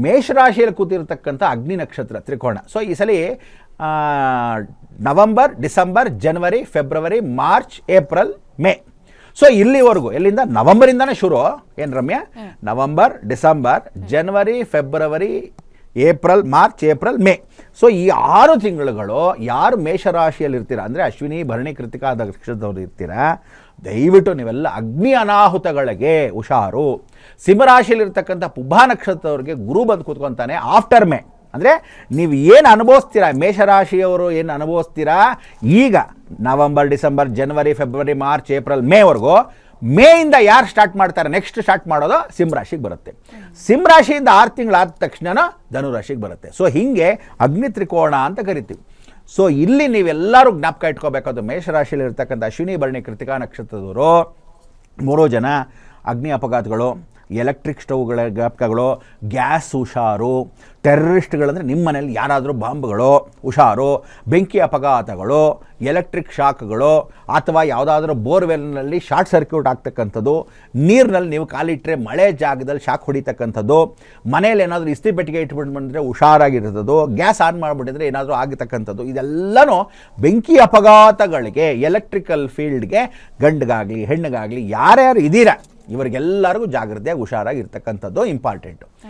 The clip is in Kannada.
ಮೇಷರಾಶಿಯಲ್ಲಿ ಕೂತಿರ್ತಕ್ಕಂಥ ಅಗ್ನಿ ನಕ್ಷತ್ರ ತ್ರಿಕೋಣ. ಸೊ ಈ ಸಲ ನವಂಬರ್, ಡಿಸೆಂಬರ್, ಜನವರಿ, February, March, April, May. So ಇಲ್ಲಿವರೆಗೂ ಎಲ್ಲಿಂದ ನವಂಬರಿಂದನೇ ಶುರು ಏನು ರಮ್ಯ, ನವಂಬರ್, ಡಿಸೆಂಬರ್, ಜನವರಿ, February, April, March, April, May. So ಈ 6 ತಿಂಗಳುಗಳು ಯಾರು ಮೇಷರಾಶಿಯಲ್ಲಿ ಇರ್ತೀರ ಅಂದರೆ ಅಶ್ವಿನಿ, ಭರಣಿ, ಕೃತಿಕಾ ನಕ್ಷತ್ರದವ್ರು ಇರ್ತೀರ, ದಯವಿಟ್ಟು ನೀವೆಲ್ಲ ಅಗ್ನಿ ಅನಾಹುತಗಳಿಗೆ ಹುಷಾರು. ಸಿಂಹರಾಶಿಯಲ್ಲಿರ್ತಕ್ಕಂಥ ಪುಬ್ಬಾ ನಕ್ಷತ್ರದವ್ರಿಗೆ ಗುರು ಬಂದು ಕೂತ್ಕೊತಾನೆ ಆಫ್ಟರ್ ಮೇ. ಅಂದರೆ ನೀವು ಏನು ಅನುಭವಿಸ್ತೀರಾ, ಮೇಷರಾಶಿಯವರು ಏನು ಅನುಭವಿಸ್ತೀರಾ ಈಗ ನವಂಬರ್, ಡಿಸೆಂಬರ್, ಜನವರಿ, ಫೆಬ್ರವರಿ, ಮಾರ್ಚ್, ಏಪ್ರಿಲ್, ಮೇವರೆಗೂ, ಮೇಯಿಂದ ಯಾರು ಸ್ಟಾರ್ಟ್ ಮಾಡ್ತಾರೆ, ನೆಕ್ಸ್ಟ್ ಸ್ಟಾರ್ಟ್ ಮಾಡೋದು ಸಿಂಹರಾಶಿಗೆ ಬರುತ್ತೆ. ಸಿಂಹರಾಶಿಯಿಂದ 6 ತಿಂಗಳಾದ ತಕ್ಷಣ ಧನುರಾಶಿಗೆ ಬರುತ್ತೆ. ಸೊ ಹೀಗೆ ಅಗ್ನಿ ತ್ರಿಕೋಣ ಅಂತ ಕರಿತೀವಿ. ಸೊ ಇಲ್ಲಿ ನೀವೆಲ್ಲರೂ ಜ್ಞಾಪಕ ಇಟ್ಕೋಬೇಕಾದ್ರು ಮೇಷರಾಶಿಯಲ್ಲಿ ಇರ್ತಕ್ಕಂಥ ಅಶ್ವಿನಿ, ಭರಣಿ, ಕೃತಿಕಾ ನಕ್ಷತ್ರದವರು 3 ಜನ ಅಗ್ನಿ ಅಪಘಾತಗಳು, ಎಲೆಕ್ಟ್ರಿಕ್ ಸ್ಟವ್ಗಳ ಜ್ಞಾಪಕಗಳು, ಗ್ಯಾಸ್ ಹುಷಾರು, ಟೆರರಿಸ್ಟ್ಗಳಂದರೆ ನಿಮ್ಮ ಮನೇಲಿ ಯಾರಾದರೂ ಬಾಂಬ್ಗಳು ಹುಷಾರು, ಬೆಂಕಿ ಅಪಘಾತಗಳು, ಎಲೆಕ್ಟ್ರಿಕ್ ಶಾಕ್ಗಳು, ಅಥವಾ ಯಾವುದಾದ್ರೂ ಬೋರ್ವೆಲ್ನಲ್ಲಿ ಶಾರ್ಟ್ ಸರ್ಕ್ಯೂಟ್ ಆಗ್ತಕ್ಕಂಥದ್ದು, ನೀರಿನಲ್ಲಿ ನೀವು ಕಾಲಿಟ್ಟರೆ ಮಳೆ ಜಾಗದಲ್ಲಿ ಶಾಕ್ ಹೊಡಿತಕ್ಕಂಥದ್ದು, ಮನೇಲಿ ಏನಾದರೂ ಇಸ್ತ್ರಿ ಪೆಟ್ಟಿಗೆ ಇಟ್ಬಿಟ್ಟು ಬಂದರೆ ಹುಷಾರಾಗಿರ್ತದ್ದು, ಗ್ಯಾಸ್ ಆನ್ ಮಾಡಿಬಿಟ್ಟಿದ್ರೆ ಏನಾದರೂ ಆಗಿರ್ತಕ್ಕಂಥದ್ದು, ಇದೆಲ್ಲನೂ ಬೆಂಕಿ ಅಪಘಾತಗಳಿಗೆ, ಎಲೆಕ್ಟ್ರಿಕಲ್ ಫೀಲ್ಡ್ಗೆ ಗಂಡಿಗಾಗಲಿ ಹೆಣ್ಣಿಗಾಗಲಿ ಯಾರ್ಯಾರು ಇದ್ದೀರಾ ಇವರಿಗೆಲ್ಲರಿಗೂ ಜಾಗ್ರತೆಯಾಗಿ ಹುಷಾರಾಗಿರ್ತಕ್ಕಂಥದ್ದು ಇಂಪಾರ್ಟೆಂಟು.